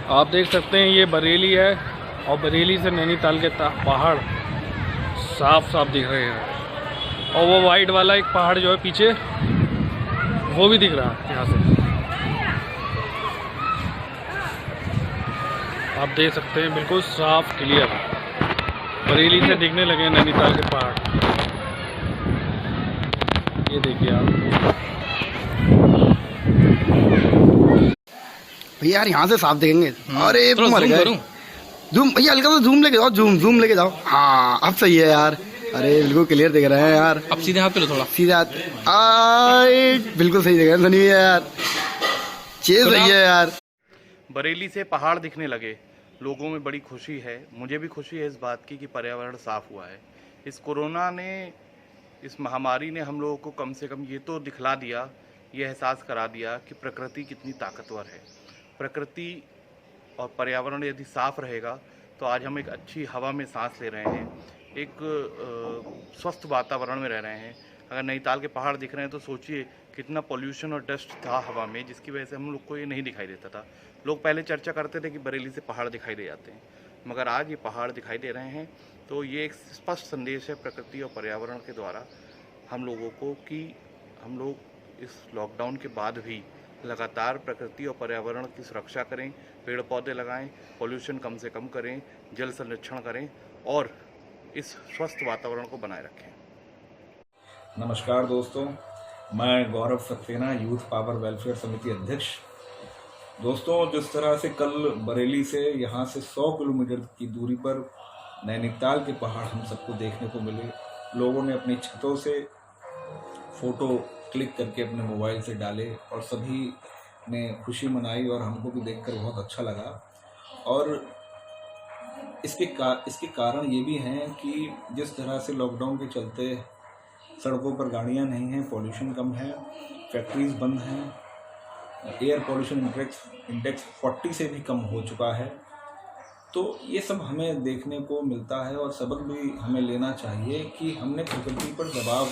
आप देख सकते हैं ये बरेली है और बरेली से नैनीताल के पहाड़ साफ साफ दिख रहे हैं। और वो वाइट वाला एक पहाड़ जो है पीछे वो भी दिख रहा है यहाँ से। आप देख सकते हैं बिल्कुल साफ क्लियर बरेली से दिखने लगे नैनीताल के पहाड़। ये देखिए आप भैया यार यहाँ से साफ देखेंगे। अरे मर गए। जूम भैया हल्का सा जूम लेके जाओ, जूम लेके जाओ। हाँ अब सही है यार। अरे बिल्कुल क्लियर दिख रहे हैं यार। अब सीधे हाथ पे लो, थोड़ा सीधे हाथ। बिल्कुल सही दिख रहा है। सनी यार चीज सही है यार। बरेली से पहाड़ दिखने लगे, लोगों में बड़ी खुशी है। मुझे भी खुशी है इस बात की कि पर्यावरण साफ हुआ है। इस कोरोना ने, इस महामारी ने हम लोगों को कम से कम ये तो दिखला दिया, ये एहसास करा दिया कि प्रकृति कितनी ताकतवर है। प्रकृति और पर्यावरण यदि साफ रहेगा तो आज हम एक अच्छी हवा में सांस ले रहे हैं, एक स्वस्थ वातावरण में रह रहे हैं। अगर नैनीताल के पहाड़ दिख रहे हैं तो सोचिए कितना पोल्यूशन और डस्ट था हवा में, जिसकी वजह से हम लोग को ये नहीं दिखाई देता था। लोग पहले चर्चा करते थे कि बरेली से पहाड़ दिखाई दे जाते हैं, मगर आज ये पहाड़ दिखाई दे रहे हैं। तो ये एक स्पष्ट संदेश है प्रकृति और पर्यावरण के द्वारा हम लोगों को कि हम लोग इस लॉकडाउन के बाद भी लगातार प्रकृति और पर्यावरण की सुरक्षा करें, पेड़ पौधे लगाएं, पोल्यूशन कम से कम करें, जल संरक्षण करें और इस स्वस्थ वातावरण को बनाए रखें। नमस्कार दोस्तों, मैं गौरव सक्सेना, यूथ पावर वेलफेयर समिति अध्यक्ष। दोस्तों, जिस तरह से कल बरेली से यहाँ से 100 किलोमीटर की दूरी पर नैनीताल के पहाड़ हम सबको देखने को मिले, लोगों ने अपनी छतों से फ़ोटो क्लिक करके अपने मोबाइल से डाले और सभी ने खुशी मनाई और हमको भी देखकर बहुत अच्छा लगा। और इसके कारण ये भी हैं कि जिस तरह से लॉकडाउन के चलते सड़कों पर गाड़ियां नहीं हैं, पॉल्यूशन कम है, फैक्ट्रीज बंद हैं, एयर पॉल्यूशन इंडेक्स 40 से भी कम हो चुका है। तो ये सब हमें देखने को मिलता है और सबक भी हमें लेना चाहिए कि हमने प्रकृति पर दबाव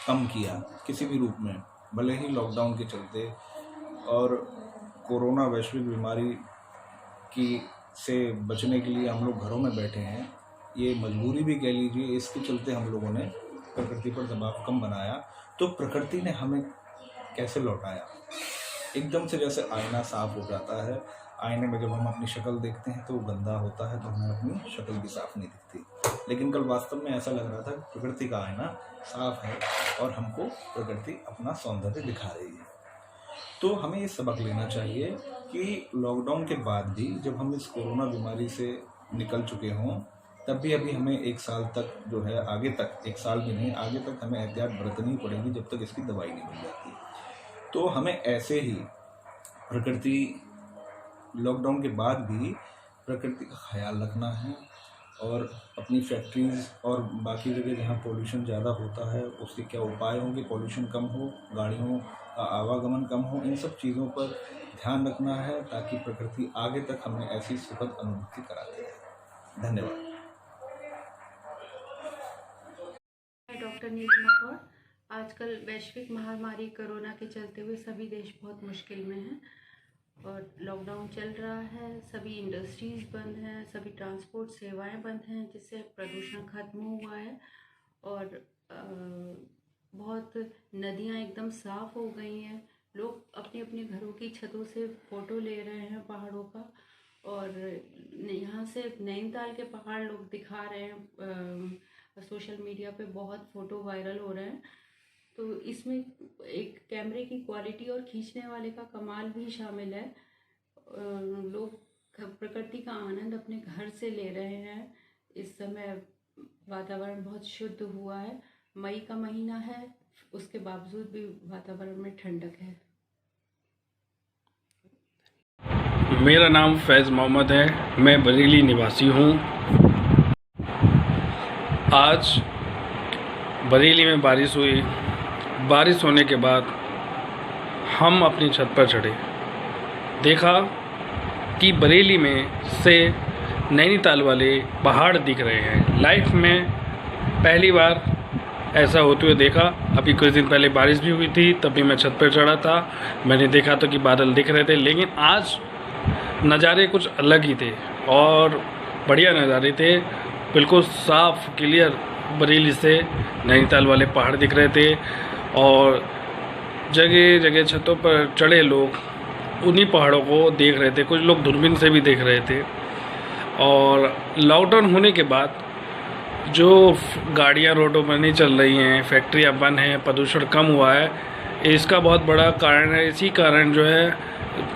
कम किया किसी भी रूप में, भले ही लॉकडाउन के चलते और कोरोना वैश्विक बीमारी की से बचने के लिए हम लोग घरों में बैठे हैं, ये मजबूरी भी कह लीजिए, इसके चलते हम लोगों ने प्रकृति पर दबाव कम बनाया। तो प्रकृति ने हमें कैसे लौटाया, एकदम से जैसे आईना साफ हो जाता है, आईने में जब हम अपनी शक्ल देखते हैं तो वो गंदा होता है तो हमें अपनी शक्ल भी साफ नहीं दिखती, लेकिन कल वास्तव में ऐसा लग रहा था कि प्रकृति का आईना साफ है और हमको प्रकृति अपना सौंदर्य दिखा रही है। तो हमें ये सबक लेना चाहिए कि लॉकडाउन के बाद भी जब हम इस कोरोना बीमारी से निकल चुके हों, तब भी अभी हमें 1 साल तक जो है, आगे तक 1 साल भी नहीं, आगे तक हमें एहतियात बरतनी पड़ेगी जब तक इसकी दवाई नहीं मिल जाती। तो हमें ऐसे ही प्रकृति, लॉकडाउन के बाद भी प्रकृति का ख्याल रखना है और अपनी फैक्ट्रीज़ और बाकी जगह जहाँ पोल्यूशन ज़्यादा होता है उसके क्या उपाय होंगे, पोल्यूशन कम हो, गाड़ियों का आवागमन कम हो, इन सब चीज़ों पर ध्यान रखना है ताकि प्रकृति आगे तक हमें ऐसी सुखद अनुभूति कराती है। धन्यवाद। डॉक्टर नीलिमा कौर। आजकल वैश्विक महामारी कोरोना के चलते हुए सभी देश बहुत मुश्किल में हैं और लॉकडाउन चल रहा है, सभी इंडस्ट्रीज़ बंद हैं, सभी ट्रांसपोर्ट सेवाएं बंद हैं, जिससे प्रदूषण खत्म हुआ है और बहुत नदियां एकदम साफ़ हो गई हैं। लोग अपने अपने घरों की छतों से फ़ोटो ले रहे हैं पहाड़ों का और यहाँ से नैनीताल के पहाड़ लोग दिखा रहे हैं, सोशल मीडिया पे बहुत फ़ोटो वायरल हो रहे हैं। तो इसमें एक कैमरे की क्वालिटी और खींचने वाले का कमाल भी शामिल है। लोग प्रकृति का आनंद अपने घर से ले रहे हैं। इस समय वातावरण बहुत शुद्ध हुआ है, मई का महीना है, उसके बावजूद भी वातावरण में ठंडक है। मेरा नाम फैज़ मोहम्मद है, मैं बरेली निवासी हूँ। आज बरेली में बारिश हुई। बारिश होने के बाद हम अपनी छत पर चढ़े, देखा कि बरेली में से नैनीताल वाले पहाड़ दिख रहे हैं। लाइफ में पहली बार ऐसा होते हुए देखा। अभी कुछ दिन पहले बारिश भी हुई थी, तब भी मैं छत पर चढ़ा था, मैंने देखा तो कि बादल दिख रहे थे, लेकिन आज नज़ारे कुछ अलग ही थे और बढ़िया नज़ारे थे। बिल्कुल साफ क्लियर बरेली से नैनीताल वाले पहाड़ दिख रहे थे और जगह जगह छतों पर चढ़े लोग उन्हीं पहाड़ों को देख रहे थे। कुछ लोग दूरबीन से भी देख रहे थे। और लॉकडाउन होने के बाद जो गाड़ियां रोडों पर नहीं चल रही हैं, फैक्ट्रियां बंद हैं, प्रदूषण कम हुआ है, इसका बहुत बड़ा कारण है। इसी कारण जो है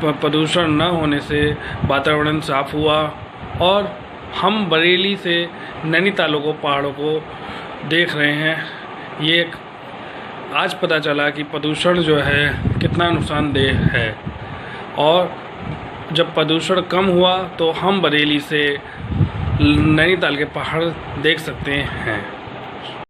प्रदूषण न होने से वातावरण साफ़ हुआ और हम बरेली से नैनीतालों को पहाड़ों को देख रहे हैं। ये आज पता चला कि प्रदूषण जो है कितना नुकसानदेह है और जब प्रदूषण कम हुआ तो हम बरेली से नैनीताल के पहाड़ देख सकते हैं।